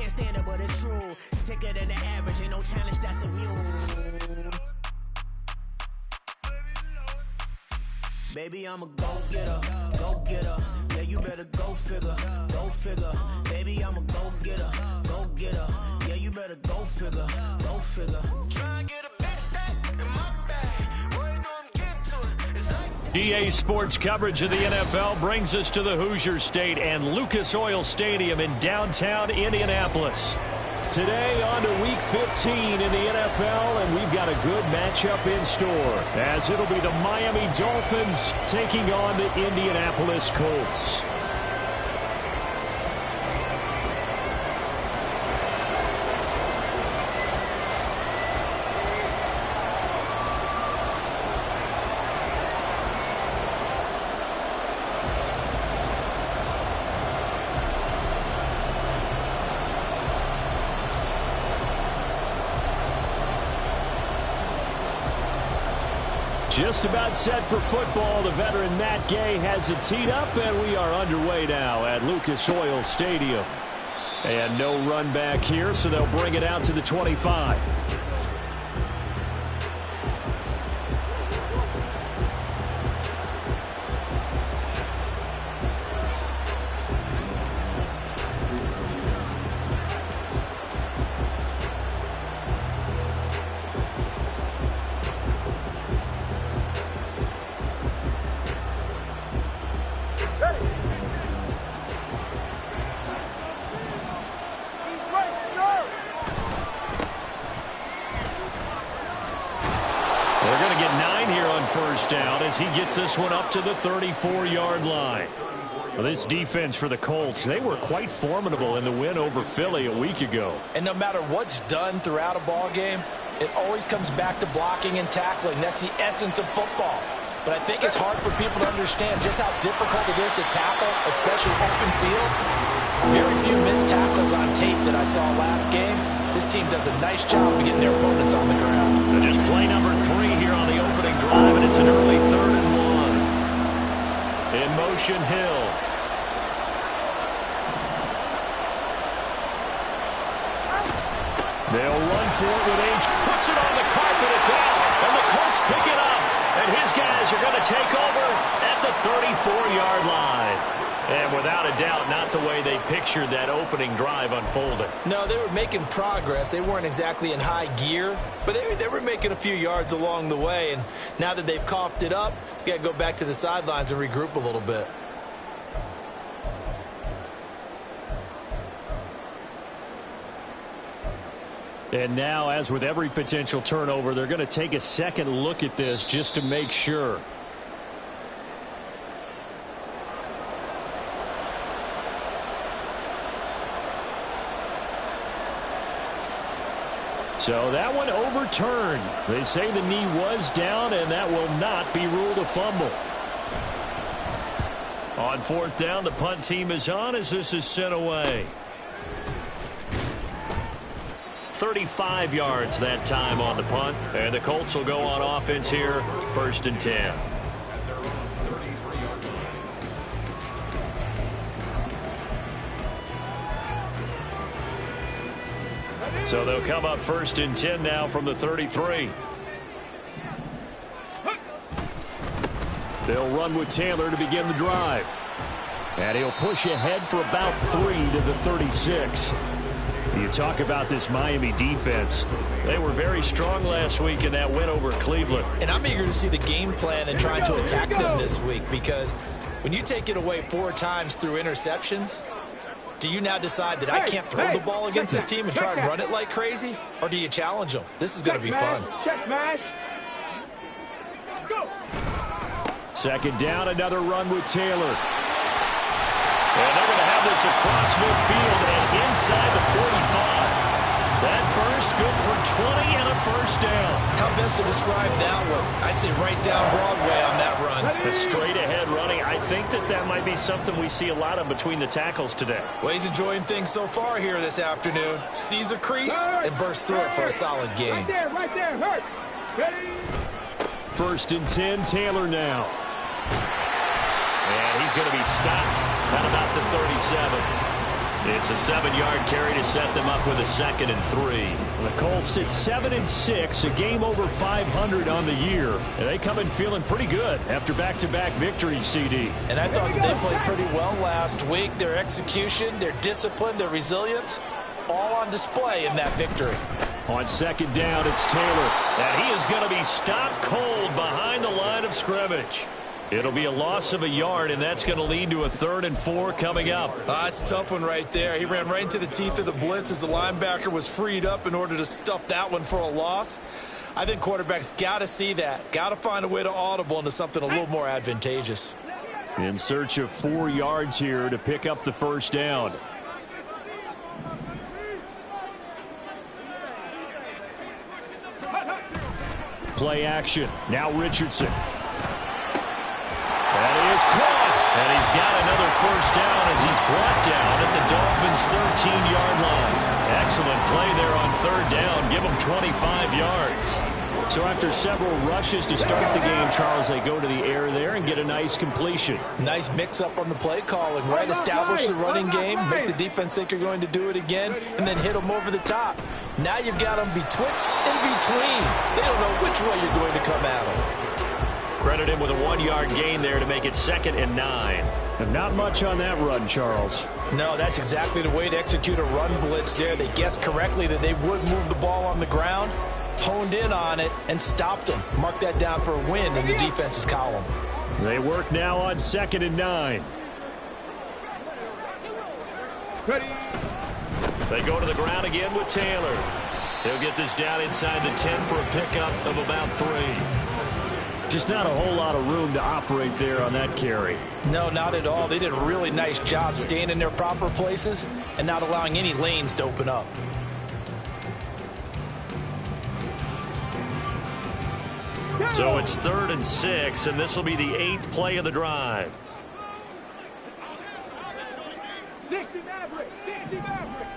can't stand it, but it's true. Sicker than the average, ain't no challenge that's immune. Baby, I'm a go-getter, go-getter. Yeah, you better go figure, go figure. Baby, I'm a go-getter, go-getter. Yeah, you better go figure, go figure. Try and get a big stack in my bag. Boy, you know I'm getting to it. It's like EA Sports coverage of the NFL brings us to the Hoosier State and Lucas Oil Stadium in downtown Indianapolis. Today on to Week 15 in the NFL, and we've got a good matchup in store, as it'll be the Miami Dolphins taking on the Indianapolis Colts. Just about set for football. The veteran Matt Gay has it teed up, and we are underway now at Lucas Oil Stadium. And no run back here, so they'll bring it out to the 25. As he gets this one up to the 34-yard line. Well, this defense for the Colts, they were quite formidable in the win over Philly a week ago. And no matter what's done throughout a ball game, it always comes back to blocking and tackling. That's the essence of football. But I think it's hard for people to understand just how difficult it is to tackle, especially open field. Very few missed tackles on tape that I saw last game. This team does a nice job of getting their opponents on the ground. Just play number 3 here on the opening drive, and it's an early 3rd and 1. In motion, Hill. They'll run for it with H. Puts it on the carpet. It's out, and the Colts pick it up. And his guys are going to take over at the 34-yard line. And without a doubt, not the way they pictured that opening drive unfolding. No, they were making progress. They weren't exactly in high gear, but they were making a few yards along the way. And now that they've coughed it up, they've got to go back to the sidelines and regroup a little bit. And now, as with every potential turnover, they're going to take a second look at this just to make sure. So that one overturned. They say the knee was down, and that will not be ruled a fumble. On 4th down, the punt team is on as this is sent away. 35 yards that time on the punt, and the Colts will go on offense here, 1st and 10. So they'll come up 1st and 10 now from the 33. They'll run with Taylor to begin the drive. And he'll push ahead for about 3 to the 36. You talk about this Miami defense. They were very strong last week in that win over Cleveland. And I'm eager to see the game plan and trying to attack them this week, because when you take it away 4 times through interceptions, do you now decide that I can't throw the ball against this team and try and run it like crazy? Or do you challenge them? This is going to be fun. Second down, another run with Taylor. And they're going to have this across midfield and inside the 45. That burst good for 20 and a 1st down. How best to describe that one? I'd say right down Broadway on that run. The straight ahead running. I think that might be something we see a lot of between the tackles today. Well, he's enjoying things so far here this afternoon. Sees a crease and bursts through it for a solid gain. Right there, hurt. Ready? 1st and 10, Taylor now. And he's going to be stopped at about the 37. It's a 7-yard carry to set them up with a 2nd and 3. The Colts sit 7-6, a game over 500 on the year. And they come in feeling pretty good after back-to-back victories, CD. And I thought that they played pretty well last week. Their execution, their discipline, their resilience, all on display in that victory. On 2nd down, it's Taylor. And he is going to be stopped cold behind the line of scrimmage. It'll be a loss of a yard, and that's going to lead to a 3rd and 4 coming up. It's a tough one right there. He ran right into the teeth of the blitz as the linebacker was freed up in order to stuff that one for a loss. I think quarterbacks got to see that. Got to find a way to audible into something a little more advantageous. In search of 4 yards here to pick up the 1st down. Play action. Now Richardson. That is caught. And he's got another 1st down as he's brought down at the Dolphins' 13-yard line. Excellent play there on 3rd down. Give him 25 yards. So after several rushes to start the game, Charles, they go to the air there and get a nice completion. Nice mix-up on the play calling, right? Establish the running game, make the defense think you're going to do it again, and then hit them over the top. Now you've got them betwixt and between. They don't know which way you're going to come at them. Credit him with a 1-yard gain there to make it 2nd and 9. And not much on that run, Charles. No, that's exactly the way to execute a run blitz there. They guessed correctly that they would move the ball on the ground, honed in on it, and stopped them. Mark that down for a win in the defense's column. They work now on 2nd and 9. Ready. They go to the ground again with Taylor. He'll get this down inside the 10 for a pickup of about 3. Just not a whole lot of room to operate there on that carry. No, not at all. They did a really nice job staying in their proper places and not allowing any lanes to open up. So it's 3rd and 6, and this will be the 8th play of the drive. 60 Maverick. 60 Maverick.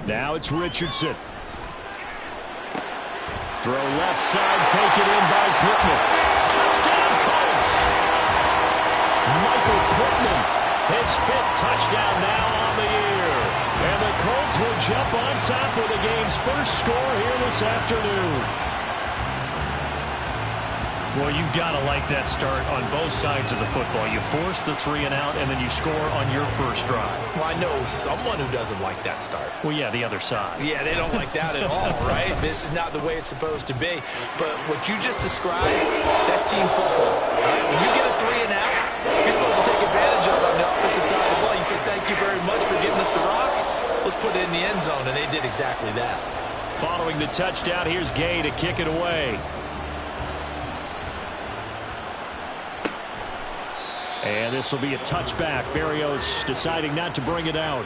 Now it's Richardson. Throw left side, taken in by Pittman. Touchdown, Colts! Michael Pittman, his 5th touchdown now on the year. And the Colts will jump on top of the game's first score here this afternoon. Well, you've got to like that start on both sides of the football. You force the 3 and out, and then you score on your first drive. Well, I know someone who doesn't like that start. Well, yeah, the other side. Yeah, they don't like that at all, right? This is not the way it's supposed to be. But what you just described, that's team football. When you get a 3 and out, you're supposed to take advantage of it on the offensive side of the ball. You say, thank you very much for getting us the rock. Let's put it in the end zone, and they did exactly that. Following the touchdown, here's Gay to kick it away. And this will be a touchback. Berrios deciding not to bring it out.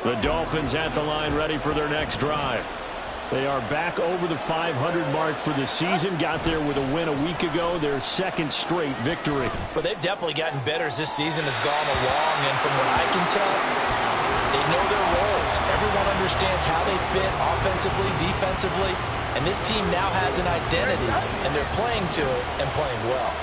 The Dolphins at the line, ready for their next drive. They are back over the 500 mark for the season. Got there with a win a week ago, their 2nd straight victory. But they've definitely gotten better as this season has gone along. And from what I can tell, they know their roles. Everyone understands how they fit offensively, defensively. And this team now has an identity, and they're playing to it and playing well.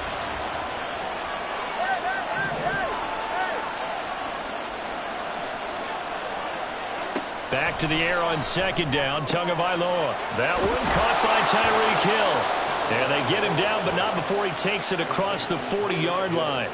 Back to the air on 2nd down. Tagovailoa. That one caught by Tyreek Hill. And they get him down, but not before he takes it across the 40-yard line.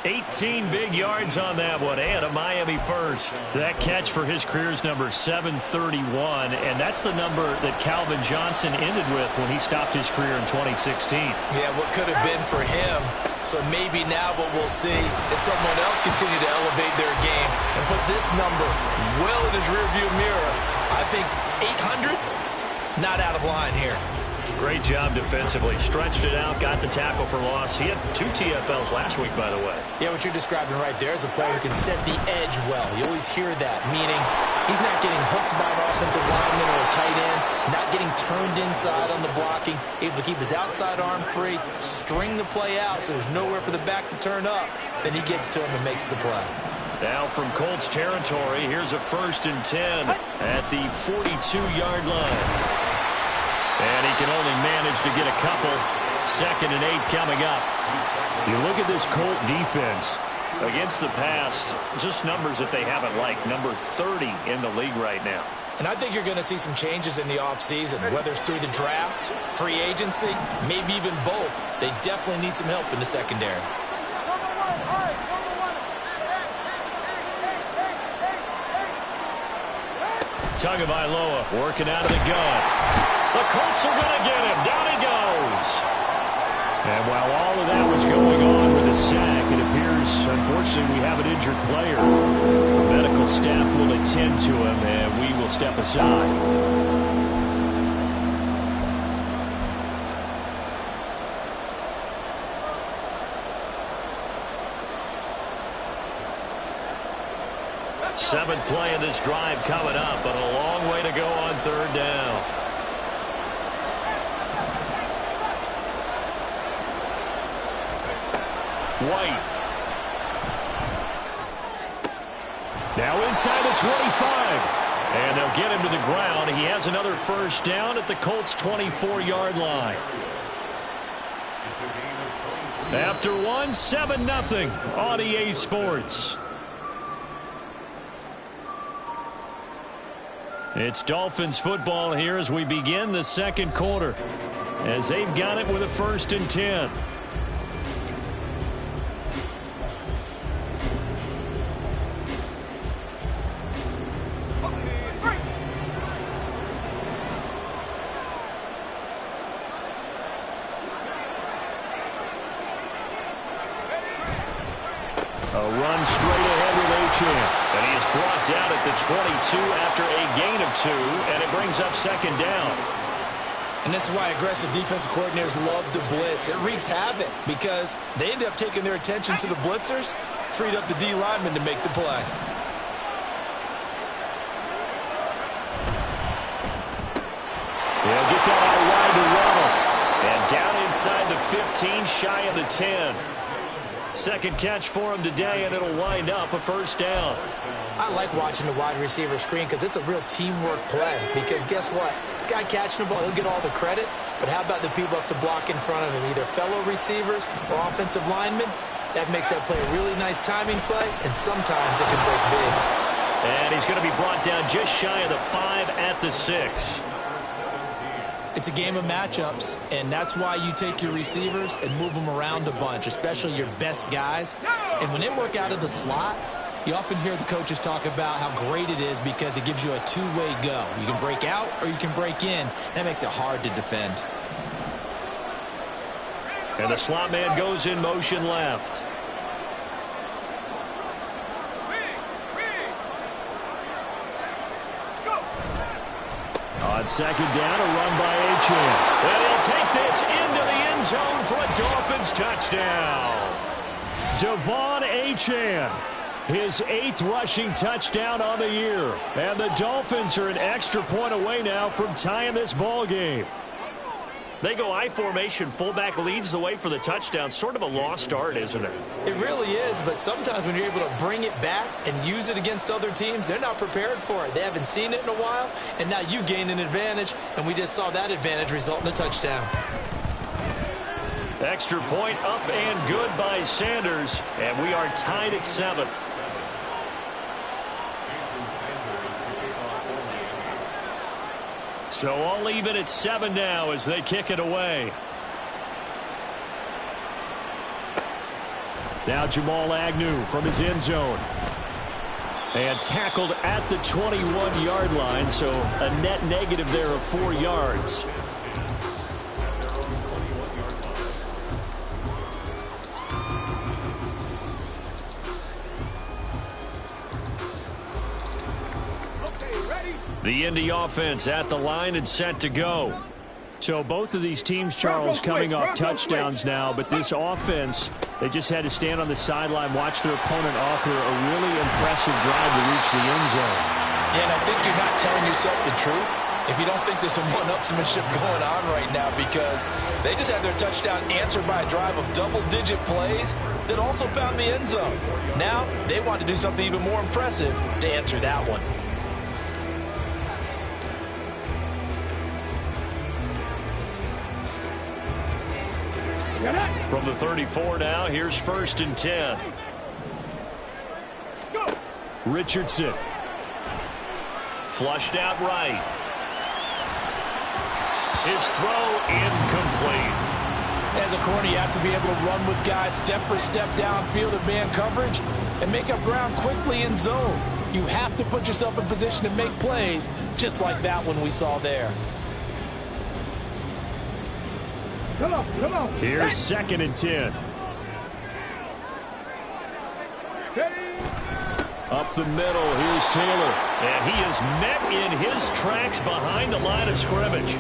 18 big yards on that one, and a Miami first. That catch for his career's number 731, and that's the number that Calvin Johnson ended with when he stopped his career in 2016. Yeah, what could have been for him. So maybe now what we'll see is someone else continue to elevate their game and put this number well in his rearview mirror. I think 800, not out of line here. Great job defensively. Stretched it out, got the tackle for loss. He had 2 TFLs last week, by the way. Yeah, what you're describing right there is a player who can set the edge well. You always hear that, meaning he's not getting hooked by an offensive lineman or a tight end, not getting turned inside on the blocking, able to keep his outside arm free, string the play out so there's nowhere for the back to turn up. Then he gets to him and makes the play. Now from Colts territory, here's a 1st and 10 at the 42-yard line. And he can only manage to get a couple. 2nd and 8 coming up. You look at this Colt defense against the pass, just numbers that they haven't liked. Number 30 in the league right now. And I think you're going to see some changes in the offseason, whether it's through the draft, free agency, maybe even both. They definitely need some help in the secondary. Tagovailoa working out of the gun. The Colts are going to get him. Down he goes. And while all of that was going on with a sack, it appears, unfortunately, we have an injured player. The medical staff will attend to him, and we will step aside. Seventh play of this drive coming up, but a long way to go on 3rd down. White. Now inside the 25. And they'll get him to the ground. He has another 1st down at the Colts' 24-yard line. After one, 7-0 on EA Sports. It's Dolphins football here as we begin the 2nd quarter, as they've got it with a 1st and 10. A run straight ahead with Achane. And he is brought down at the 22 after a gain of 2, and it brings up 2nd down. And this is why aggressive defensive coordinators love to blitz. It wreaks havoc because they end up taking their attention to the blitzers, freed up the D lineman to make the play. They'll get that out wide to Waddle. And down inside the 15, shy of the 10. 2nd catch for him today, and it'll wind up a 1st down. I like watching the wide receiver screen because it's a real teamwork play. Because guess what? The guy catching the ball, he'll get all the credit. But how about the people up to block in front of him, either fellow receivers or offensive linemen? That makes that play a really nice timing play, and sometimes it can break big. And he's going to be brought down just shy of the 5 at the 6. It's a game of matchups, and that's why you take your receivers and move them around a bunch, especially your best guys. And when they work out of the slot, you often hear the coaches talk about how great it is because it gives you a two-way go. You can break out or you can break in. That makes it hard to defend. And the slot man goes in motion left. On 2nd down, a run by Achane. And he'll take this into the end zone for a Dolphins touchdown. Devon Achane, his 8th rushing touchdown on the year. And the Dolphins are an extra point away now from tying this ball game. They go I formation. Fullback leads the way for the touchdown. Sort of a lost art, isn't it? It really is, but sometimes when you're able to bring it back and use it against other teams, they're not prepared for it. They haven't seen it in a while, and now you gain an advantage, and we just saw that advantage result in a touchdown. Extra point up and good by Sanders, and we are tied at 7. So all even at 7 now as they kick it away. Now Jamal Agnew from his end zone. And tackled at the 21-yard line, so a net negative there of 4 yards. The Indy offense at the line and set to go. So both of these teams, Charles, coming off touchdowns now, but this offense, they just had to stand on the sideline, watch their opponent offer a really impressive drive to reach the end zone. Yeah, and I think you're not telling yourself the truth if you don't think there's some one-upsmanship going on right now, because they just had their touchdown answered by a drive of double-digit plays that also found the end zone. Now they want to do something even more impressive to answer that one. From the 34 now, here's 1st and 10. Richardson. Flushed out right. His throw incomplete. As a corner, you have to be able to run with guys step for step downfield in man coverage and make up ground quickly in zone. You have to put yourself in position to make plays just like that one we saw there. Come on. Here's 2nd and 10. Up the middle, here's Taylor. And he is met in his tracks behind the line of scrimmage.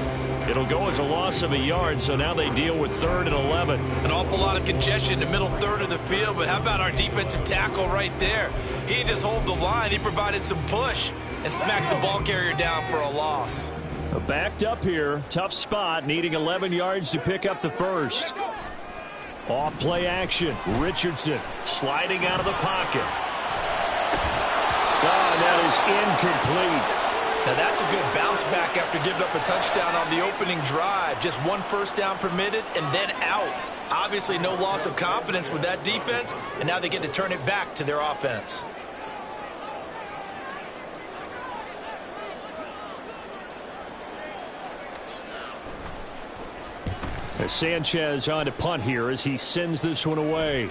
It'll go as a loss of a yard, so now they deal with 3rd and 11. An awful lot of congestion in the middle third of the field, but how about our defensive tackle right there? He didn't just hold the line, he provided some push and smacked the ball carrier down for a loss. Backed up here, tough spot, needing 11 yards to pick up the first. Off play action, Richardson sliding out of the pocket. Oh, that is incomplete. Now that's a good bounce back after giving up a touchdown on the opening drive. Just 1 first down permitted and then out. Obviously no loss of confidence with that defense, and now they get to turn it back to their offense. As Sanchez on to punt here as he sends this one away.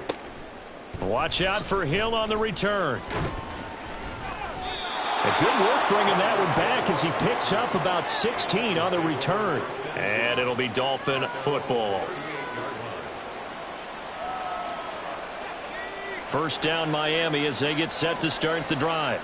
Watch out for Hill on the return. A good work bringing that one back as he picks up about 16 on the return. And it'll be Dolphin football. First down Miami as they get set to start the drive.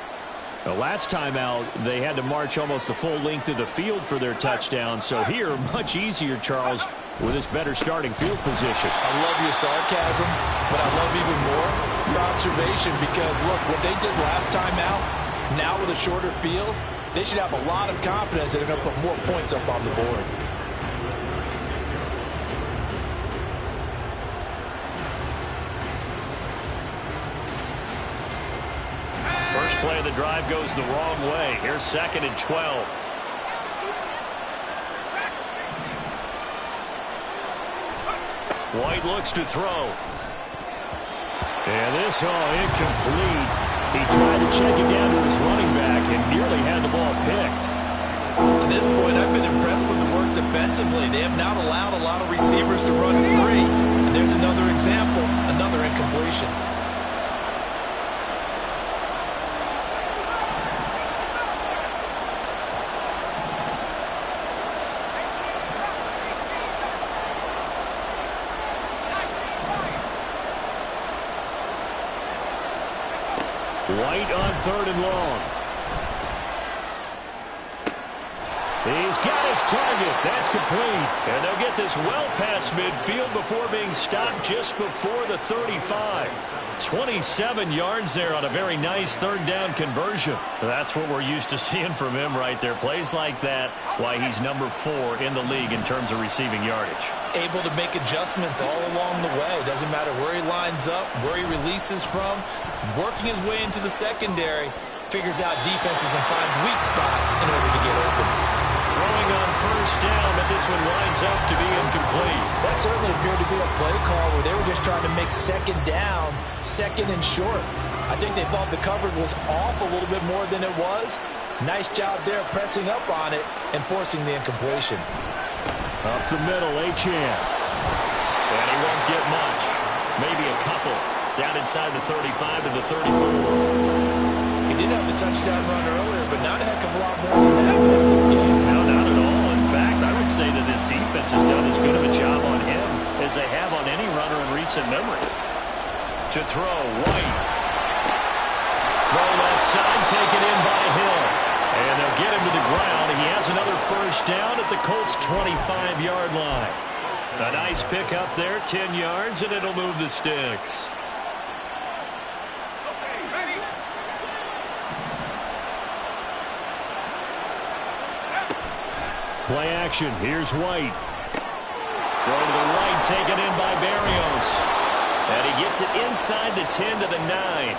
The last time out, they had to march almost the full length of the field for their touchdown. So here, much easier, Charles, with this better starting field position. I love your sarcasm, but I love even more your observation, because, look, what they did last time out, now with a shorter field, they should have a lot of confidence that they're going to put more points up on the board. First play of the drive goes the wrong way. Here's 2nd and 12. White looks to throw. And this, incomplete. He tried to check it down to his running back and nearly had the ball picked. To this point, I've been impressed with the work defensively. They have not allowed a lot of receivers to run free. And there's another example, another incompletion. White on 3rd and long. He's got his target. That's complete. And they'll get this well past midfield before being stopped just before the 35. 27 yards there on a very nice 3rd down conversion. That's what we're used to seeing from him right there. Plays like that, why he's number 4 in the league in terms of receiving yardage. Able to make adjustments all along the way. Doesn't matter where he lines up, where he releases from. Working his way into the secondary, figures out defenses and finds weak spots in order to get open. Throwing on 1st down, but this one winds up to be incomplete. That certainly appeared to be a play call where they were just trying to make 2nd down, 2nd and short. I think they thought the coverage was off a little bit more than it was. Nice job there pressing up on it and forcing the incompletion. Up the middle, Achane. And he won't get much. Maybe a couple. Down inside the 35 to the 34. He did have the touchdown run earlier, but not a heck of a lot more than that throughout this game. No, not at all. In fact, I would say that this defense has done as good of a job on him as they have on any runner in recent memory. To throw, White. Throw left side, taken in by Hill. And they'll get him to the ground. He has another first down at the Colts' 25-yard line. A nice pick up there, 10 yards, and it'll move the sticks. Play action. Here's White. Throw to the right, taken in by Barrios. And he gets it inside the 10 to the 9.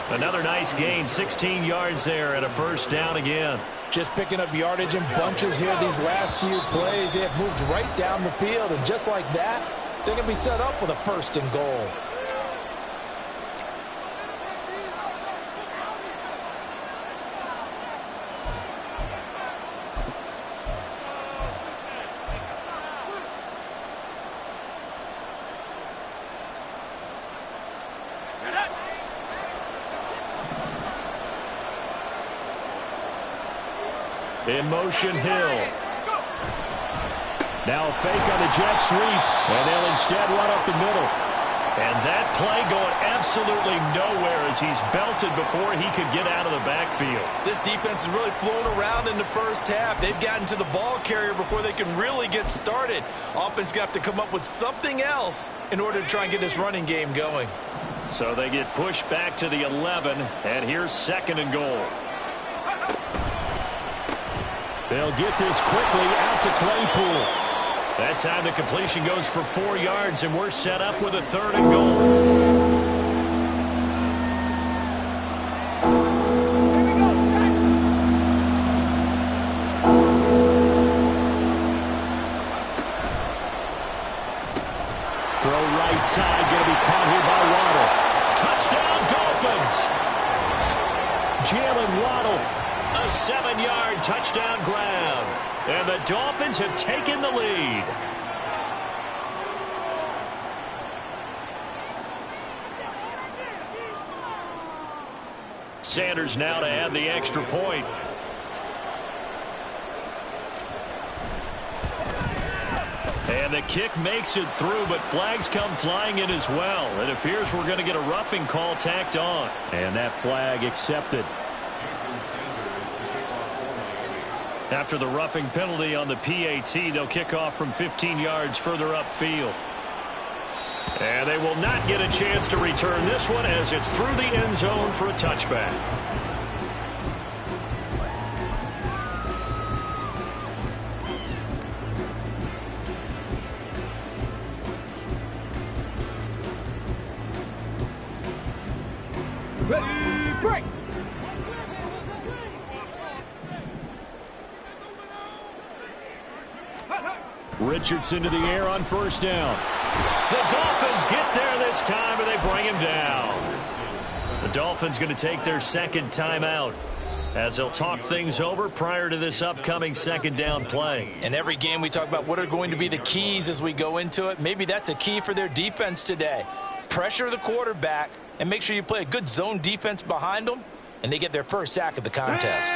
Another nice gain, 16 yards there, and a first down again. Just picking up yardage in bunches here these last few plays. They have moved right down the field, and just like that, they're going to be set up with a first and goal. In motion, Hill. Now a fake on the jet sweep, and they'll instead run up the middle. And that play going absolutely nowhere as he's belted before he could get out of the backfield. This defense has really flown around in the first half. They've gotten to the ball carrier before they can really get started. Offense going to have to come up with something else in order to try and get this running game going. So they get pushed back to the 11, and here's second and goal. They'll get this quickly out to Claypool. That time the completion goes for 4 yards, and we're set up with a third and goal. Throw right side, going to be caught here by Waddle. Touchdown, Dolphins! Jalen Waddle. A 7-yard touchdown grab. And the Dolphins have taken the lead. Sanders now to add the extra point. And the kick makes it through, but flags come flying in as well. It appears we're going to get a roughing call tacked on. And that flag accepted. After the roughing penalty on the PAT, they'll kick off from 15 yards further upfield. And they will not get a chance to return this one as it's through the end zone for a touchback. Ready, break! Richardson to the air on first down. The Dolphins get there this time, and they bring him down. The Dolphins going to take their second timeout as they'll talk things over prior to this upcoming second down play. In every game we talk about what are going to be the keys as we go into it. Maybe that's a key for their defense today. Pressure the quarterback and make sure you play a good zone defense behind them, and they get their first sack of the contest.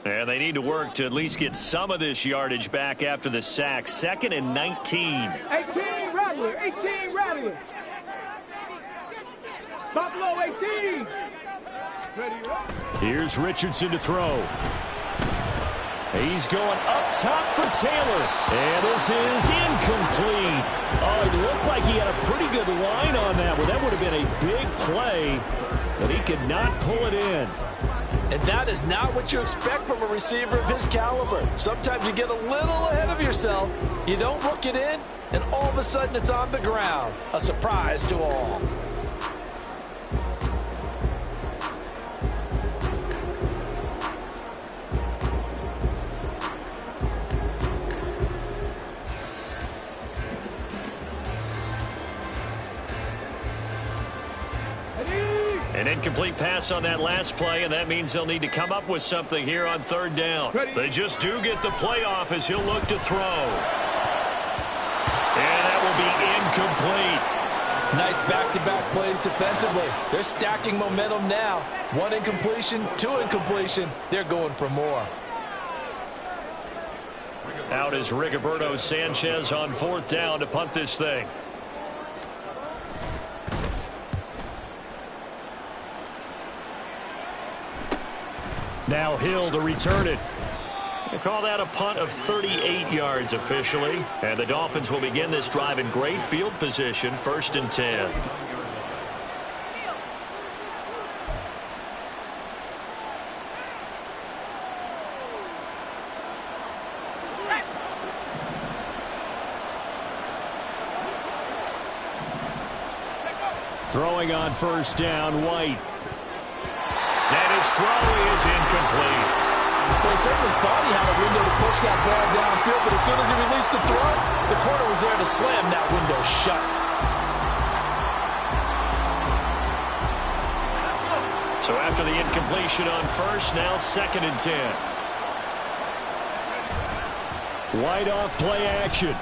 And they need to work to at least get some of this yardage back after the sack. 2nd and 19. 18 Rattler, 18 Rattler. Buffalo 18. Ready, roll. Here's Richardson to throw. He's going up top for Taylor. And this is incomplete. Oh, it looked like he had a pretty good line on that one. That would have been a big play, but he could not pull it in. And that is not what you expect from a receiver of his caliber. Sometimes you get a little ahead of yourself. You don't hook it in, and all of a sudden it's on the ground. A surprise to all. An incomplete pass on that last play, and that means they'll need to come up with something here on third down. They just do get the playoff as he'll look to throw. And that will be incomplete. Nice back-to-back plays defensively. They're stacking momentum now. 1 incompletion, 2 incompletion. They're going for more. Out is Rigoberto Sanchez on fourth down to punt this thing. Now Hill to return it. They call that a punt of 38 yards officially. And the Dolphins will begin this drive in great field position, 1st and 10. Throwing on 1st down, White. And his throw is incomplete. Well, he certainly thought he had a window to push that ball downfield, but as soon as he released the throw, the corner was there to slam that window shut. So after the incompletion on 1st, now 2nd and 10. White off play action.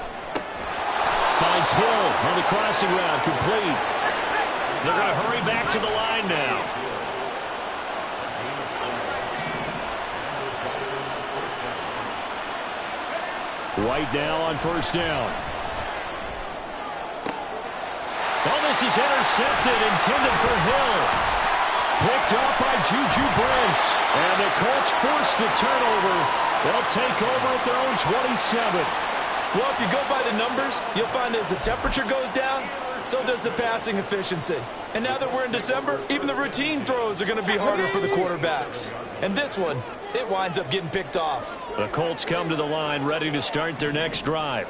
Finds Hill on the crossing route, complete. They're going to hurry back to the line now. White now on 1st down. Oh, this is intercepted, intended for Hill. Picked up by Juju Brents. And the Colts force the turnover. They'll take over at their own 27. Well, if you go by the numbers, you'll find as the temperature goes down, so does the passing efficiency. And now that we're in December, even the routine throws are going to be harder for the quarterbacks. And this one, it winds up getting picked off. The Colts come to the line ready to start their next drive.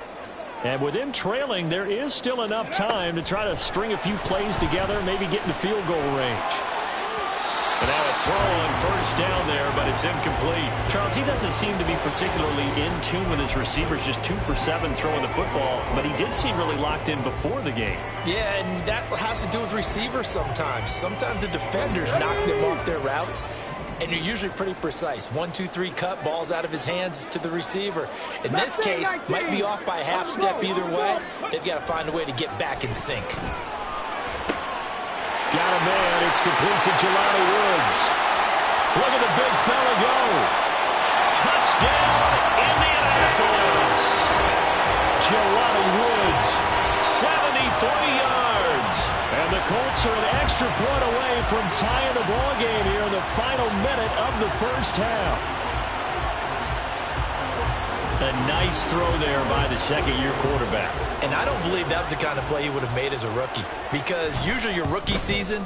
And with them trailing, there is still enough time to try to string a few plays together, maybe get into field goal range. And now a throw on 1st down there, but it's incomplete. Charles, he doesn't seem to be particularly in tune with his receivers, just 2 for 7 throwing the football, but he did seem really locked in before the game. Yeah, and that has to do with receivers sometimes. Sometimes the defenders knock them off their routes, and you're usually pretty precise. 1, 2, 3 cut, balls out of his hands to the receiver. In this case, might be off by a half step either way. They've got to find a way to get back in sync. Got a man. It's complete to Jelani Woods. Look at the big fella go. Touchdown, Indianapolis. Jelani Woods, 73 yards. And the Colts are an extra point away from tying the ball game here in the final minute of the 1st half. A nice throw there by the 2nd-year quarterback. And I don't believe that was the kind of play he would have made as a rookie, because usually your rookie season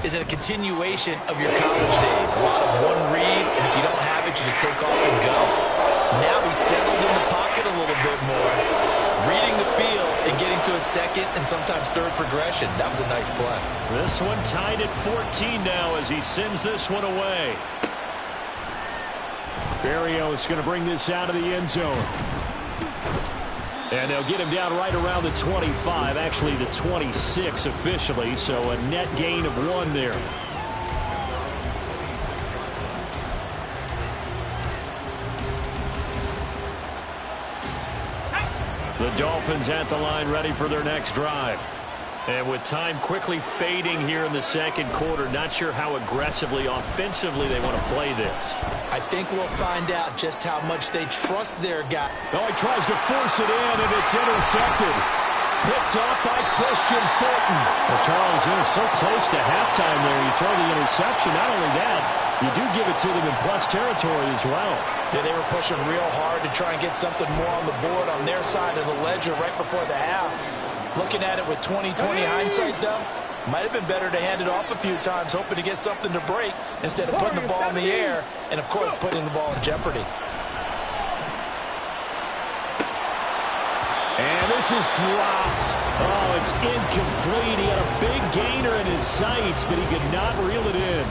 is a continuation of your college days. A lot of one read, and if you don't have it, you just take off and go. Now he's settled in the pocket a little bit more, reading the field and getting to a 2nd and sometimes 3rd progression. That was a nice play. This one tied at 14 now as he sends this one away. Berrios going to bring this out of the end zone. And they'll get him down right around the 25, actually the 26 officially, so a net gain of 1 there. The Dolphins at the line ready for their next drive. And with time quickly fading here in the 2nd quarter, not sure how aggressively, offensively they want to play this. I think we'll find out just how much they trust their guy. Oh, he tries to force it in, and it's intercepted. Picked off by Christian Fulton. Well, Charles, they're so close to halftime there. You throw the interception. Not only that, you do give it to them in plus territory as well. Yeah, they were pushing real hard to try and get something more on the board on their side of the ledger right before the half. Looking at it with 20/20 hindsight, though, might have been better to hand it off a few times, hoping to get something to break instead of putting the ball in the air and, of course, putting the ball in jeopardy. And this is dropped. Oh, it's incomplete. He had a big gainer in his sights, but he could not reel it in.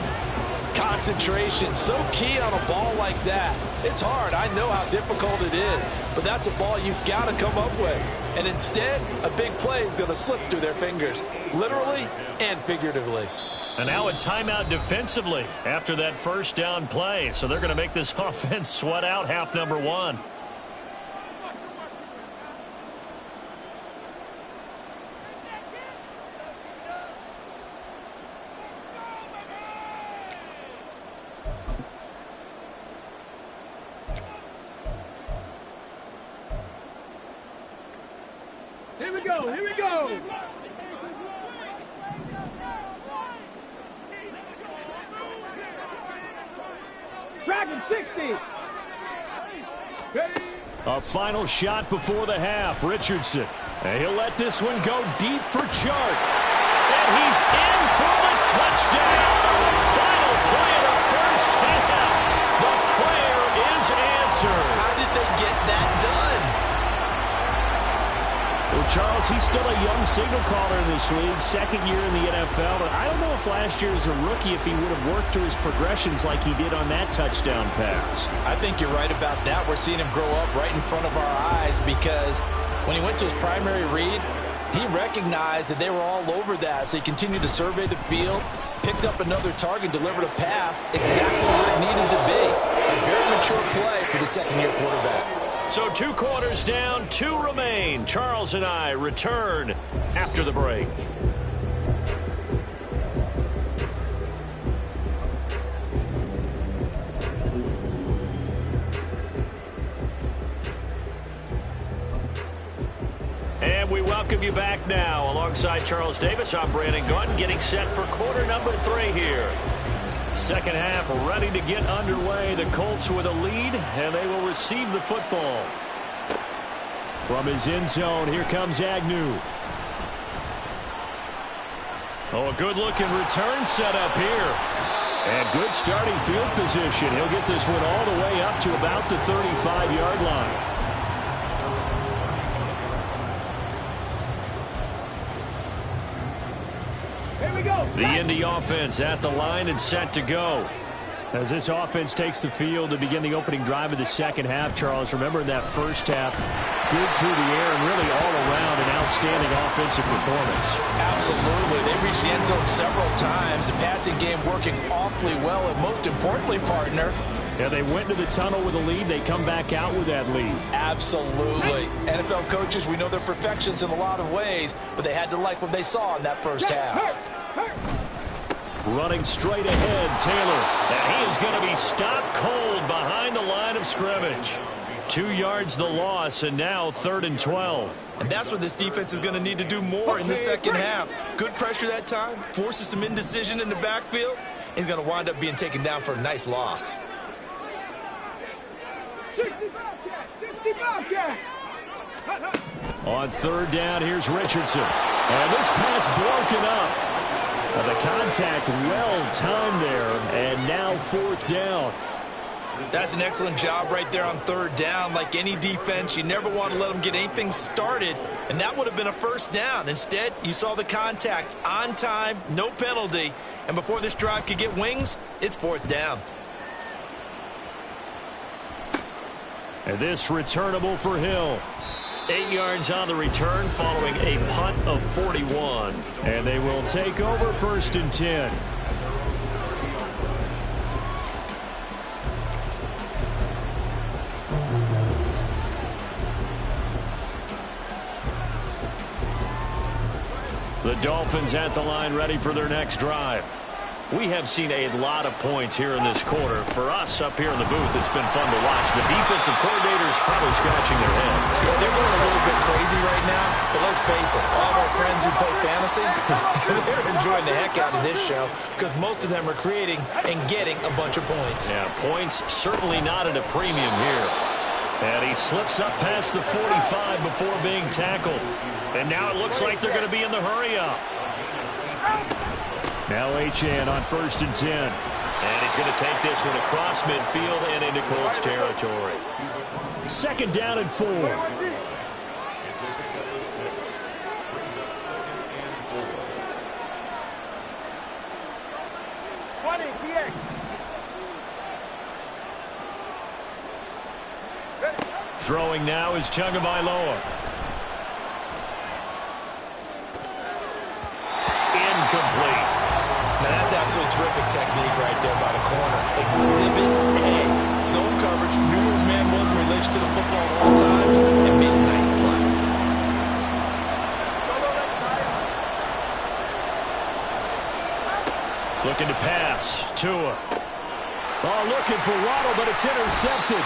Concentration, so key on a ball like that. It's hard. I know how difficult it is, but that's a ball you've got to come up with. And instead, a big play is going to slip through their fingers, literally and figuratively. And now a timeout defensively after that 1st down play. So they're going to make this offense sweat out half number 1. Here we go, here we go. Second 60. Ready? A final shot before the half. Richardson. And he'll let this one go deep for Chark. And he's in for the touchdown. Final play of the first half. The prayer is answered. How did they get that done? Well, Charles, he's still a young signal caller in this league, second year in the NFL. And I don't know if last year as a rookie if he would have worked through his progressions like he did on that touchdown pass. I think you're right about that. We're seeing him grow up right in front of our eyes because when he went to his primary read, he recognized that they were all over that. So he continued to survey the field, picked up another target, delivered a pass exactly where it needed to be. A very mature play for the second-year quarterback. So 2 quarters down, 2 remain. Charles and I return after the break. And we welcome you back now. Alongside Charles Davis, I'm Brandon Gunn, getting set for quarter number 3 here. Second half ready to get underway. The Colts with a lead, and they will receive the football. From his end zone, here comes Agnew. Oh, a good-looking return set up here. And good starting field position. He'll get this one all the way up to about the 35-yard line. The Indy offense at the line and set to go. As this offense takes the field to begin the opening drive of the second half, Charles, remember in that first half, good through the air and really all around an outstanding offensive performance. Absolutely. They reached the end zone several times. The passing game working awfully well, and most importantly, partner, yeah, they went to the tunnel with a lead. They come back out with that lead. Absolutely. NFL coaches, we know they're perfectionists in a lot of ways, but they had to like what they saw in that first half. Running straight ahead, Taylor. And he is going to be stopped cold behind the line of scrimmage. 2 yards the loss, and now 3rd and 12. And that's what this defense is going to need to do more in the second half. Good pressure that time, forces some indecision in the backfield. He's going to wind up being taken down for a nice loss. 65 cat. On 3rd down, here's Richardson. And this pass broken up. The contact well-timed there, and now 4th down. That's an excellent job right there on 3rd down. Like any defense, you never want to let them get anything started, and that would have been a 1st down. Instead, you saw the contact on time, no penalty, and before this drive could get wings, it's 4th down. And this returnable for Hill. 8 yards on the return following a punt of 41. And they will take over 1st and 10. The Dolphins at the line ready for their next drive. We have seen a lot of points here in this quarter. For us up here in the booth, it's been fun to watch. The defensive coordinators probably scratching their heads. Yeah, they're going a little bit crazy right now, but let's face it, all of our friends who play fantasy, they're enjoying the heck out of this show because most of them are creating and getting a bunch of points. Yeah, points certainly not at a premium here. And he slips up past the 45 before being tackled. And now it looks like they're going to be in the hurry-up. Now Achane on 1st and 10. And he's going to take this one across midfield and into Colts territory. 2nd down and 4. Throwing now is Tagovailoa. Incomplete. Now that's absolutely terrific technique right there by the corner. Exhibit A. Zone coverage, knew where his man was in relation to the football at all times, and made a nice play. Looking to pass. Tua. Oh, looking for Waddle, but it's intercepted.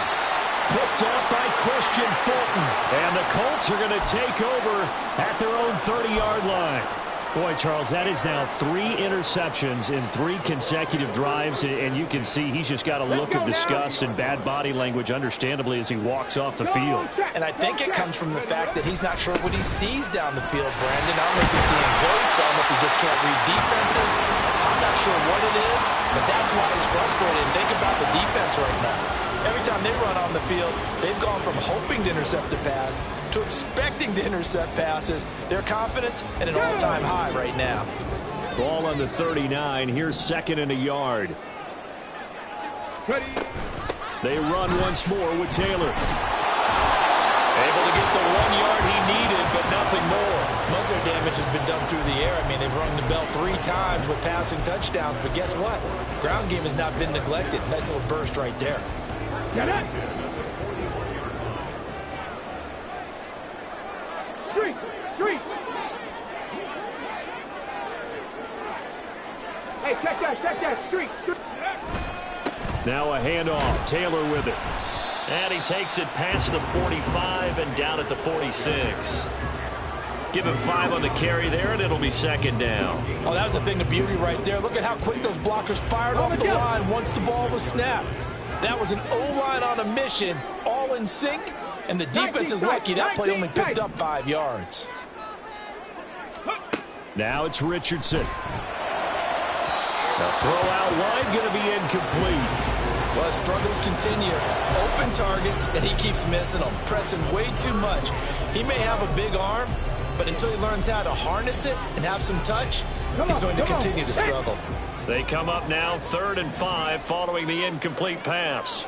Picked up by Christian Fulton. And the Colts are going to take over at their own 30-yard line. Boy, Charles, that is now 3 interceptions in 3 consecutive drives, and you can see he's just got a look of disgust and bad body language, understandably, as he walks off the field. And I think it comes from the fact that he's not sure what he sees down the field, Brandon. I don't know if he's seeing ghosts. I don't know if he just can't read defenses. I'm not sure what it is, but that's why he's frustrated. And think about the defense right now. Every time they run on the field, they've gone from hoping to intercept a pass to expecting to intercept passes. Their confidence at an all-time high right now. Ball on the 39. Here's 2nd and a yard. Ready. They run once more with Taylor. Able to get the 1 yard he needed, but nothing more. Most of their damage has been done through the air. I mean, they've rung the bell 3 times with passing touchdowns, but guess what? Ground game has not been neglected. Nice little burst right there. Get it. 3. Hey, check that. 3. Now a handoff. Taylor with it. And he takes it past the 45 and down at the 46. Give him 5 on the carry there, and it'll be 2nd down. Oh, that was a thing of beauty right there. Look at how quick those blockers fired off the line once the ball was snapped. That was an O-line on a mission, all in sync, and the defense is lucky that play only picked up 5 yards. Now it's Richardson. The throw out wide going to be incomplete. Well, struggles continue. Open targets, and he keeps missing them, pressing way too much. He may have a big arm, but until he learns how to harness it and have some touch, he's going to continue to struggle. They come up now 3rd and 5 following the incomplete pass.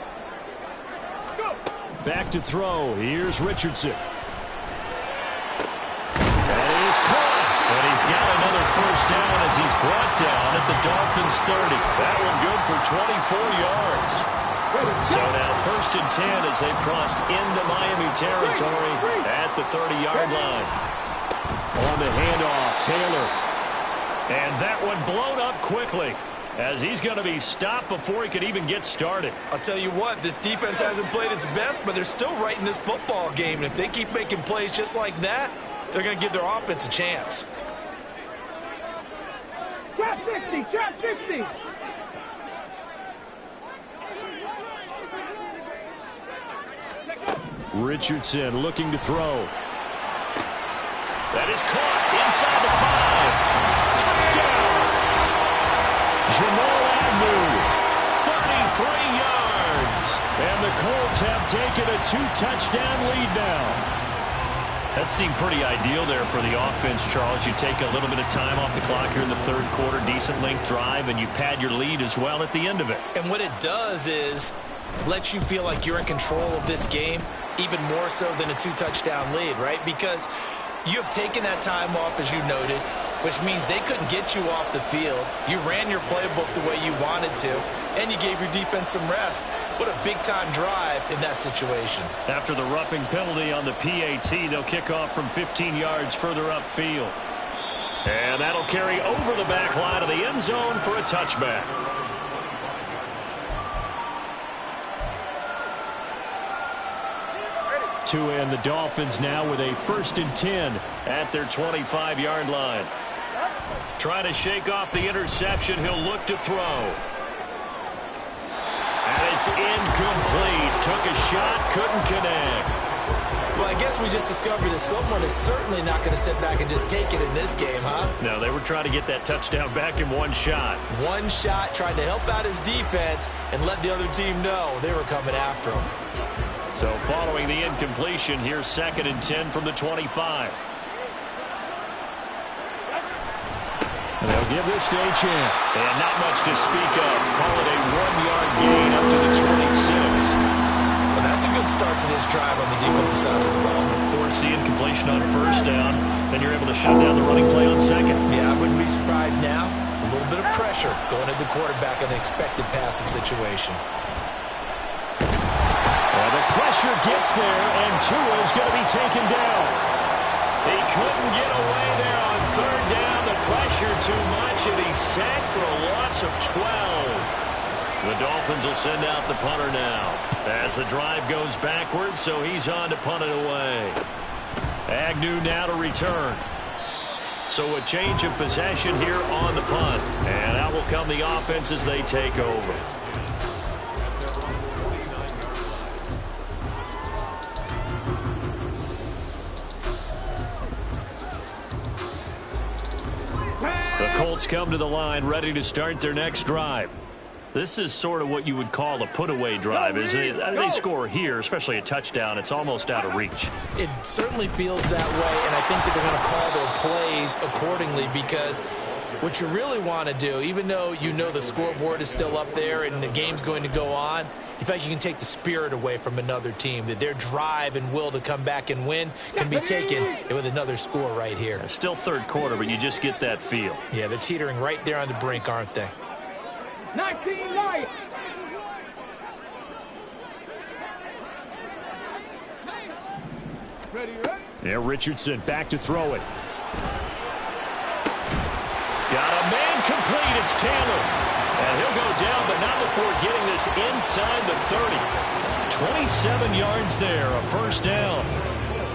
Back to throw. Here's Richardson. That is caught. And he's got another 1st down as he's brought down at the Dolphins' 30. That one good for 24 yards. So now 1st and 10 as they've crossed into Miami territory at the 30-yard line. On the handoff, Taylor. And that one blown up quickly as he's going to be stopped before he could even get started. I'll tell you what, this defense hasn't played its best, but they're still right in this football game. And if they keep making plays just like that, they're going to give their offense a chance. Trap 60. Richardson looking to throw. That is caught inside the 5. Touchdown! Jamal Agnew, 33 yards. And the Colts have taken a 2-touchdown lead now. That seemed pretty ideal there for the offense, Charles. You take a little bit of time off the clock here in the 3rd quarter, decent length drive, and you pad your lead as well at the end of it. And what it does is let you feel like you're in control of this game, even more so than a 2-touchdown lead, right? Because you have taken that time off, as you noted, which means they couldn't get you off the field. You ran your playbook the way you wanted to, and you gave your defense some rest. What a big-time drive in that situation. After the roughing penalty on the PAT, they'll kick off from 15 yards further upfield. And that'll carry over the back line of the end zone for a touchback. To end the Dolphins now with a 1st and 10 at their 25-yard line. Trying to shake off the interception. He'll look to throw. And it's incomplete. Took a shot, couldn't connect. Well, I guess we just discovered that someone is certainly not going to sit back and just take it in this game, huh? No, they were trying to get that touchdown back in one shot. One shot, trying to help out his defense and let the other team know they were coming after him. So following the incompletion, here's 2nd and 10 from the 25. And they'll give this to a chance. And not much to speak of. Call it a 1-yard gain up to the 26. Well, that's a good start to this drive on the defensive side of the ball. Force the incompletion on 1st down. Then you're able to shut down the running play on 2nd. Yeah, I wouldn't be surprised now. A little bit of pressure going at the quarterback in an expected passing situation. Well, the pressure gets there, and Tua's going to be taken down. He couldn't get away there on 3rd down. The pressure too much, and he's sacked for a loss of 12. The Dolphins will send out the punter now as the drive goes backwards, so he's on to punt it away. Agnew now to return. So a change of possession here on the punt. And out will come the offense as they take over. The Colts come to the line ready to start their next drive. This is sort of what you would call a put-away drive, isn't it? They score here, especially a touchdown. It's almost out of reach. It certainly feels that way, and I think that they're going to call their plays accordingly because what you really want to do, even though you know the scoreboard is still up there and the game's going to go on, in fact, you can take the spirit away from another team, that their drive and will to come back and win can be taken with another score right here. Still third quarter, but you just get that feel. Yeah, they're teetering right there on the brink, aren't they? 19 Lions. Ready, ready? Yeah, Richardson back to throw it. Got a man complete. It's Taylor. And he'll go down, but not before getting this inside the 30. 27 yards there, a first down.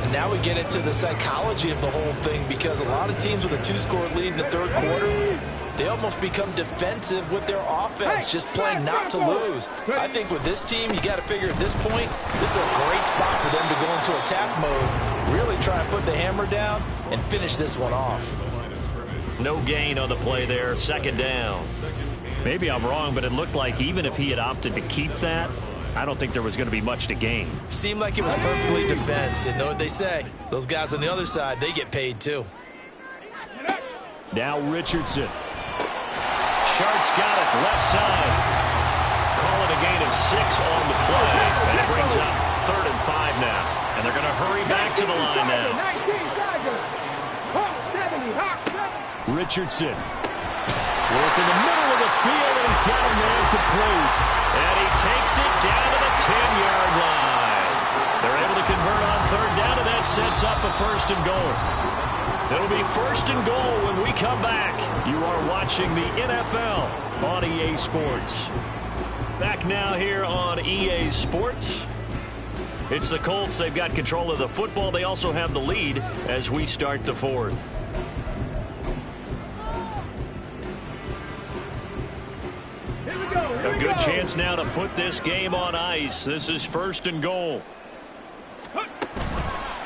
And now we get into the psychology of the whole thing because a lot of teams with a 2-score lead in the third quarter, they almost become defensive with their offense, just playing not to lose. I think with this team, you got to figure at this point, this is a great spot for them to go into attack mode, really try and put the hammer down and finish this one off. No gain on the play there, second down. Maybe I'm wrong, but it looked like even if he had opted to keep that, I don't think there was going to be much to gain. Seemed like it was perfectly defense, and know what they say. Those guys on the other side, they get paid too. Now Richardson. Sharp's got it, left side. Call it a gain of 6 on the play. And it brings up 3rd and 5 now. And they're going to hurry back to the line now. Richardson. Work in the middle of the field, and he's got a man complete. And he takes it down to the 10-yard line. They're able to convert on 3rd down, and that sets up a 1st and goal. It'll be 1st and goal when we come back. You are watching the NFL on EA Sports. Back now here on EA Sports. It's the Colts. They've got control of the football. They also have the lead as we start the 4th. A good chance now to put this game on ice. This is 1st and goal.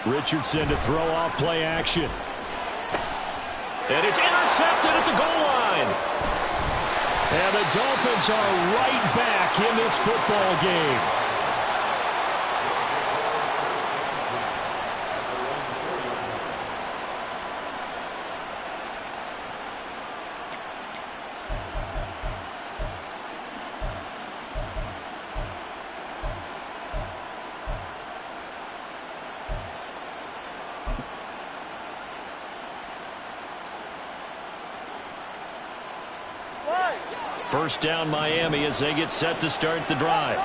Richardson to throw off play action. And it's intercepted at the goal line. And the Dolphins are right back in this football game. First down Miami as they get set to start the drive.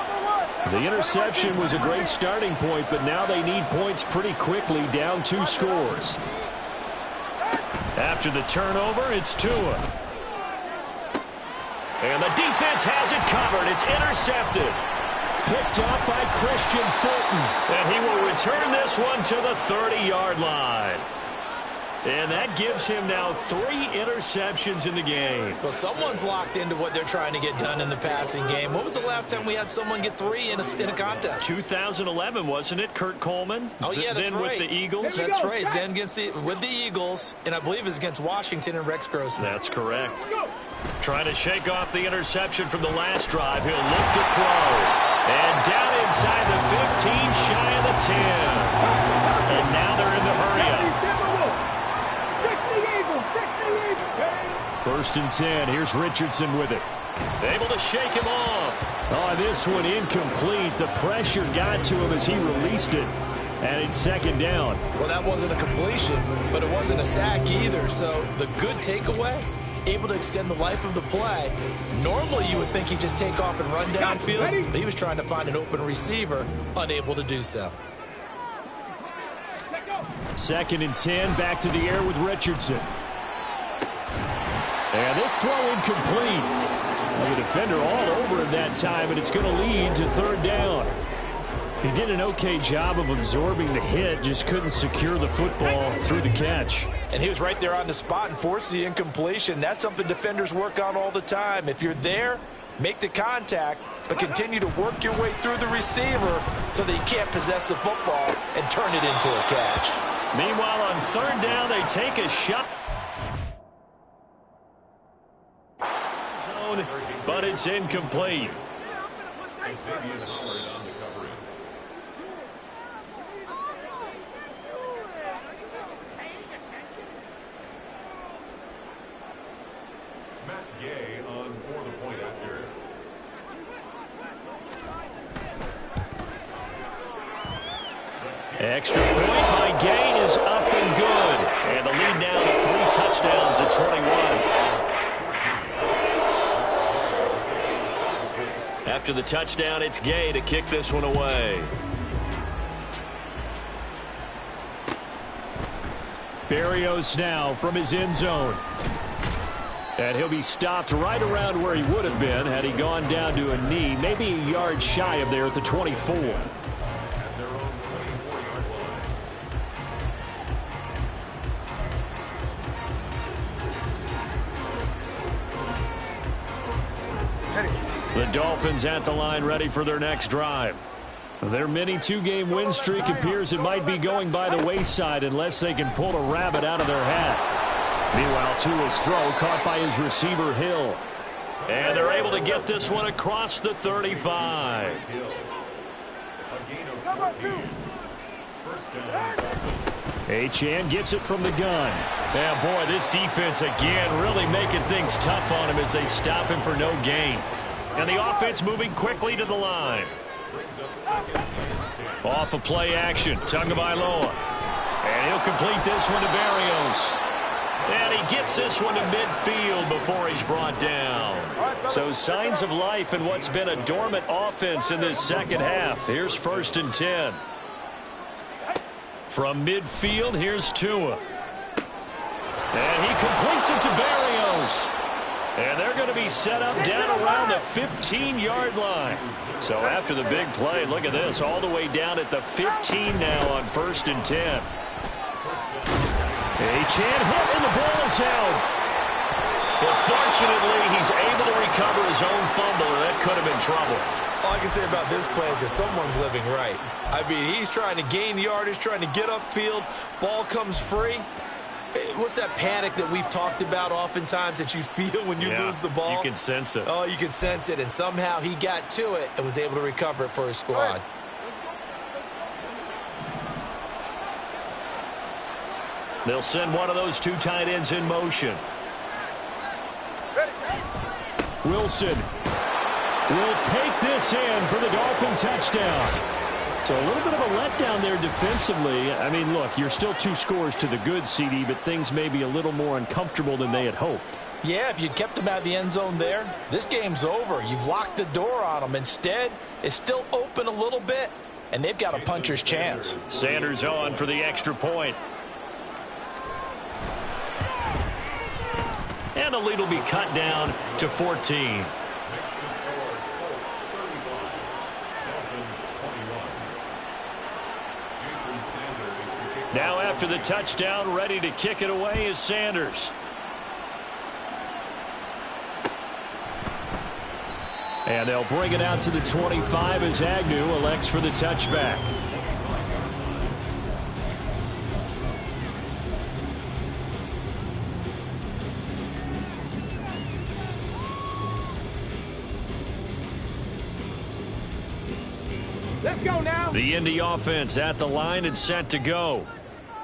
The interception was a great starting point, but now they need points pretty quickly, down 2 scores. After the turnover, it's Tua. And the defense has it covered. It's intercepted. Picked up by Christian Fulton. And he will return this one to the 30-yard line. And that gives him now 3 interceptions in the game. Well, someone's locked into what they're trying to get done in the passing game. When was the last time we had someone get 3 in a contest? 2011, wasn't it? Kurt Coleman? Oh, yeah, that's then right. With the Eagles? That's right. Then with the Eagles, and I believe it's against Washington and Rex Grossman. That's correct. Trying to shake off the interception from the last drive. He'll look to throw. And down inside the 15, shy of the 10. And now they're in the hurry-up. 1st and 10. Here's Richardson with it. Able to shake him off. Oh, this one incomplete. The pressure got to him as he released it. And it's 2nd down. Well, that wasn't a completion, but it wasn't a sack either. So the good takeaway, able to extend the life of the play. Normally you would think he'd just take off and run downfield, but he was trying to find an open receiver, unable to do so. 2nd and 10. Back to the air with Richardson. And this throw incomplete. The defender all over him that time, and it's going to lead to 3rd down. He did an okay job of absorbing the hit, just couldn't secure the football through the catch. And he was right there on the spot and forced the incompletion. That's something defenders work on all the time. If you're there, make the contact, but continue to work your way through the receiver so that you can't possess the football and turn it into a catch. Meanwhile, on third down, they take a shot. Zone, but it's incomplete. Extra point by Gain is up and good. And the lead now to 3 touchdowns at 21. After the touchdown, it's Gay to kick this one away. Berrios now from his end zone. And he'll be stopped right around where he would have been had he gone down to a knee, maybe a yard shy of there at the 24. The Dolphins at the line ready for their next drive. Their mini 2-game win streak appears it might be going by the wayside unless they can pull a rabbit out of their hat. Meanwhile, Tua's throw caught by his receiver, Hill. And they're able to get this one across the 35. Achane gets it from the gun. Yeah, boy, this defense again really making things tough on him as they stop him for no gain. And the offense moving quickly to the line. Off of play action, Tagovailoa. And he'll complete this one to Berrios. And he gets this one to midfield before he's brought down. So signs of life in what's been a dormant offense in this second half. Here's 1st and 10. From midfield, here's Tua. And he completes it to Berrios. And they're going to be set up down around the 15-yard line. So after the big play, look at this, all the way down at the 15 now on 1st and 10. Achane hit, and the ball is held. But fortunately, he's able to recover his own fumble, and that could have been trouble. All I can say about this play is that someone's living right. I mean, he's trying to gain yardage, trying to get upfield. Ball comes free. What's that panic that we've talked about oftentimes that you feel when you lose the ball? You can sense it. Oh, you can sense it, and somehow he got to it and was able to recover it for his squad. They'll send one of those 2 tight ends in motion. Wilson will take this in for the Dolphin touchdown. So a little bit of a letdown there defensively. I mean, look, you're still 2 scores to the good, CD, but things may be a little more uncomfortable than they had hoped. Yeah, if you'd kept him out of the end zone there, this game's over. You've locked the door on him. Instead, it's still open a little bit, and they've got a puncher's chance. Sanders on for the extra point. And the lead will be cut down to 14. Now after the touchdown, ready to kick it away is Sanders. And they'll bring it out to the 25 as Agnew elects for the touchback. Let's go now. The Indy offense at the line and set to go.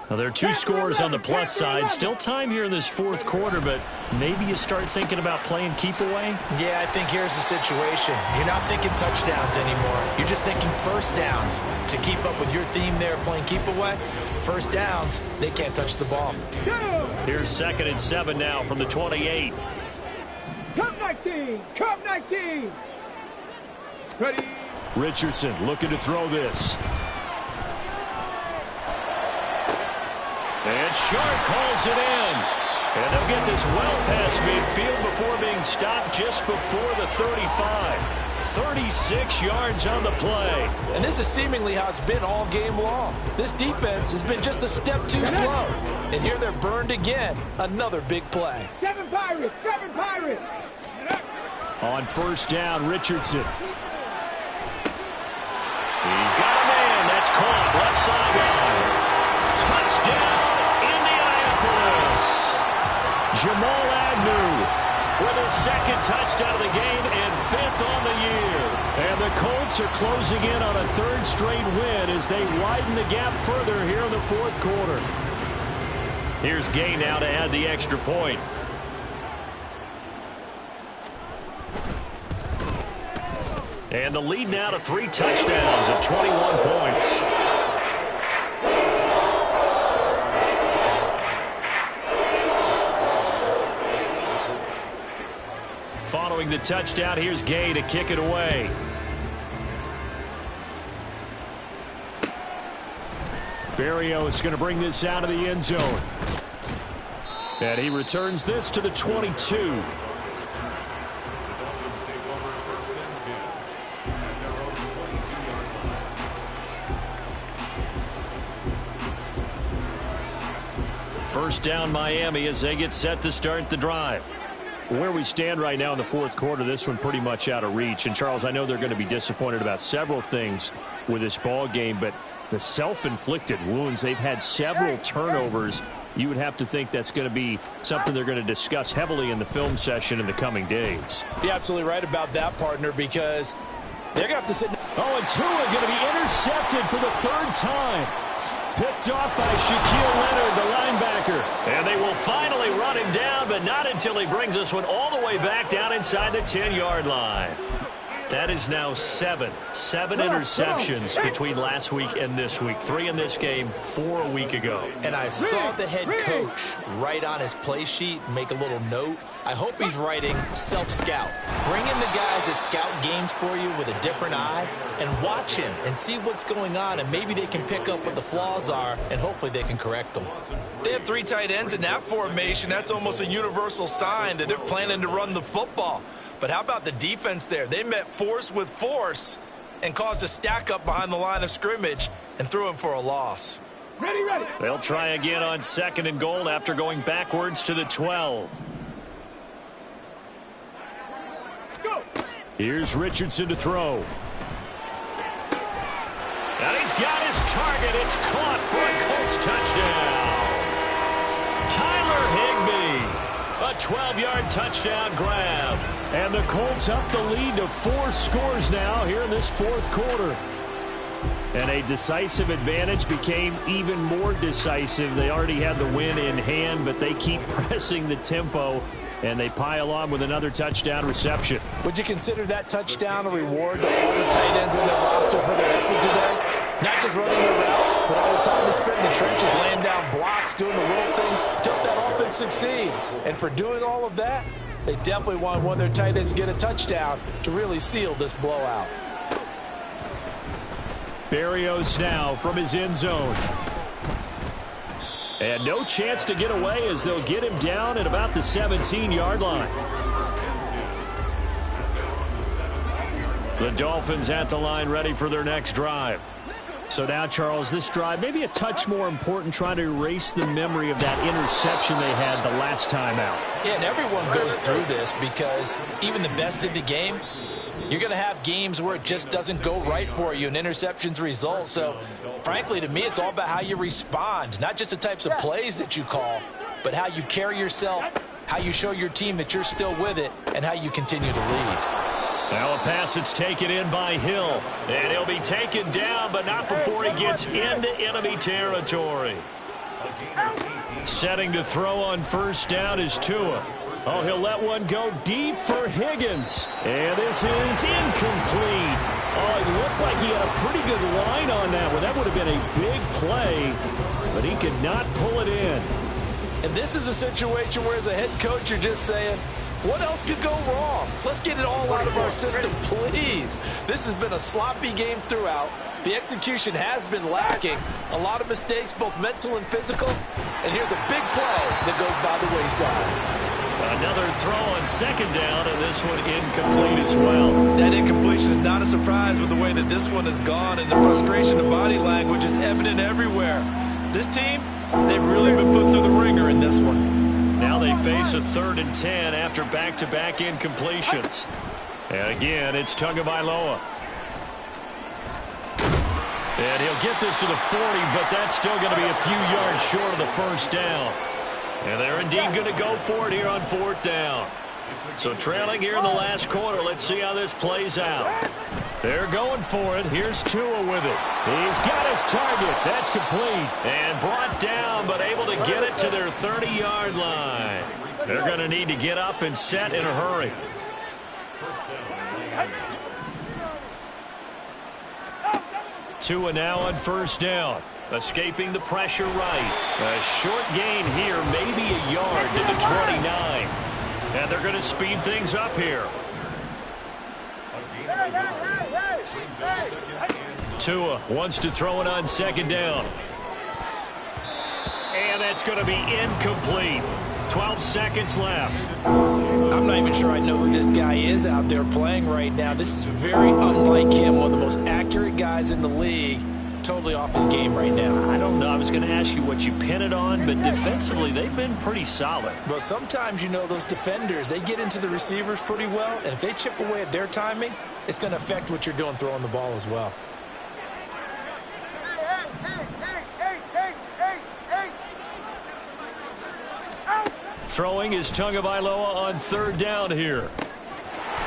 Now, there are 2 scores on the plus side. Still time here in this 4th quarter, but maybe you start thinking about playing keep away? Yeah, I think here's the situation. You're not thinking touchdowns anymore. You're just thinking first downs. To keep up with your theme there, playing keep away, first downs, they can't touch the ball. Here's 2nd and 7 now from the 28. Come 19. Come 19. Ready. Richardson looking to throw this. And Sharp calls it in. And they'll get this well past midfield before being stopped just before the 35. 36 yards on the play. And this is seemingly how it's been all game long. This defense has been just a step too slow. And here they're burned again. Another big play. 7 Pirates! 7 Pirates! On first down, Richardson. He's got a man. That's caught. Left sideline. Touchdown, Indianapolis. Jamal Agnew with his second touchdown of the game and 5th on the year. And the Colts are closing in on a 3rd straight win as they widen the gap further here in the 4th quarter. Here's Gay now to add the extra point. And the lead now to 3 touchdowns at 21 points. Following the touchdown, here's Gay to kick it away. Barrio is going to bring this out of the end zone. And he returns this to the 22. First down Miami as they get set to start the drive. Where we stand right now in the 4th quarter, this one pretty much out of reach. And, Charles, I know they're going to be disappointed about several things with this ball game, but the self-inflicted wounds, they've had several turnovers. You would have to think that's going to be something they're going to discuss heavily in the film session in the coming days. You're absolutely right about that, partner, because they're going to have to sit. Oh, and Tua going to be intercepted for the 3rd time. Picked off by Shaquille Leonard, the linebacker. And they will finally run him down, but not until he brings this one all the way back down inside the 10-yard line. That is now 7 interceptions between last week and this week. 3 in this game, 4 a week ago. And I saw the head coach write on his play sheet, make a little note. I hope he's writing self-scout. Bring in the guys that scout games for you with a different eye and watch him and see what's going on, and maybe they can pick up what the flaws are, and hopefully they can correct them. They have 3 tight ends in that formation. That's almost a universal sign that they're planning to run the football. But how about the defense there? They met force with force and caused a stack up behind the line of scrimmage and threw him for a loss. Ready, ready. They'll try again on 2nd and goal after going backwards to the 12. Go. Here's Richardson to throw. And he's got his target. It's caught for a Colts touchdown. Tyler Higbee. A 12-yard touchdown grab. And the Colts up the lead to 4 scores now here in this 4th quarter. And a decisive advantage became even more decisive. They already had the win in hand, but they keep pressing the tempo, and they pile on with another touchdown reception. Would you consider that touchdown a reward to all the tight ends in their roster for their effort today? Not just running their routes, but all the time they spent in the trenches, laying down blocks, doing the little things to help that offense succeed. And for doing all of that, they definitely want one of their tight ends to get a touchdown to really seal this blowout. Barrios now from his end zone. And no chance to get away as they'll get him down at about the 17-yard line. The Dolphins at the line ready for their next drive. So now, Charles, this drive maybe a touch more important, trying to erase the memory of that interception they had the last time out. Yeah, and everyone goes through this because even the best in the game, you're going to have games where it just doesn't go right for you and interceptions result. So, frankly, to me, it's all about how you respond, not just the types of plays that you call, but how you carry yourself, how you show your team that you're still with it, and how you continue to lead. Now a pass that's taken in by Hill. And he'll be taken down, but not before he gets into enemy territory. Setting to throw on first down is Tua. Oh, he'll let one go deep for Higgins. And this is incomplete. Oh, it looked like he had a pretty good line on that one. That would have been a big play, but he could not pull it in. And this is a situation where as a head coach, you're just saying, what else could go wrong? Let's get it all out of our system, please. This has been a sloppy game throughout. The execution has been lacking. A lot of mistakes, both mental and physical. And here's a big play that goes by the wayside. Another throw on second down, and this one incomplete as well. That incompletion is not a surprise with the way that this one has gone, and the frustration of body language is evident everywhere. This team, they've really been put through the ringer in this one. Now they face a 3rd and 10 after back-to-back incompletions. And again, it's Tagovailoa. And he'll get this to the 40, but that's still going to be a few yards short of the first down. And they're indeed going to go for it here on 4th down. So trailing here in the last quarter. Let's see how this plays out. They're going for it. Here's Tua with it. He's got his target. That's complete. And brought down, but able to get it to their 30-yard line. They're going to need to get up and set in a hurry. Tua now on 1st down. Escaping the pressure right. A short gain here, maybe a yard to the 29. And they're going to speed things up here. Tua wants to throw it on 2nd down. And that's going to be incomplete. 12 seconds left. I'm not even sure I know who this guy is out there playing right now. This is very unlike him, one of the most accurate guys in the league. Totally off his game right now. I don't know. I was going to ask you what you pin it on, but defensively, they've been pretty solid. But sometimes, you know, those defenders, they get into the receivers pretty well, and if they chip away at their timing, it's going to affect what you're doing throwing the ball as well. Throwing is Tagovailoa on 3rd down here.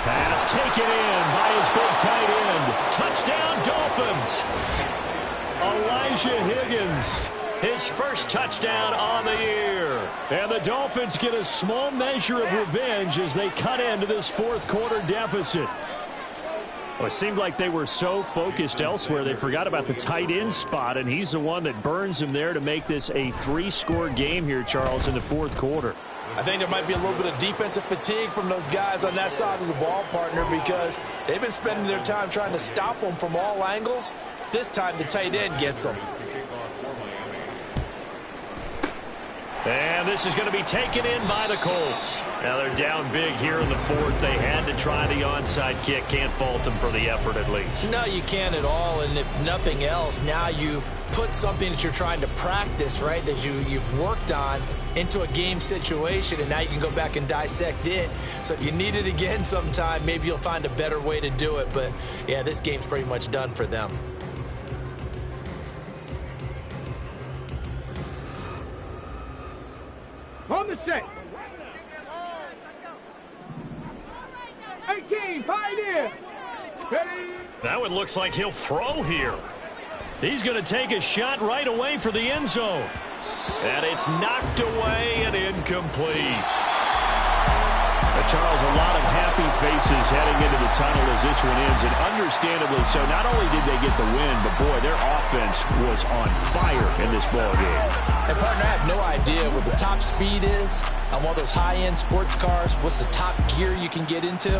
Pass taken in by his big tight end. Touchdown, Dolphins. Elijah Higgins, his first touchdown on the year. And the Dolphins get a small measure of revenge as they cut into this 4th quarter deficit. Well, it seemed like they were so focused elsewhere, they forgot about the tight end spot, and he's the one that burns him there to make this a 3-score game here, Charles, in the 4th quarter. I think there might be a little bit of defensive fatigue from those guys on that side of the ball, partner, because they've been spending their time trying to stop them from all angles. This time the tight end gets them. And this is going to be taken in by the Colts. Now they're down big here in the 4th. They had to try the onside kick. Can't fault them for the effort at least. No, you can't at all. And if nothing else, now you've put something that you're trying to practice, right, that you've worked on into a game situation, and now you can go back and dissect it. So if you need it again sometime, maybe you'll find a better way to do it. But, yeah, this game's pretty much done for them. On the set. 18, Pioneer. Ready. That one looks like he'll throw here. He's going to take a shot right away for the end zone. And it's knocked away and incomplete. Charles, a lot of happy faces heading into the tunnel as this one ends, and understandably so. Not only did they get the win, but, boy, their offense was on fire in this ball game. And, partner, I have no idea what the top speed is on one of those high-end sports cars. What's the top gear you can get into?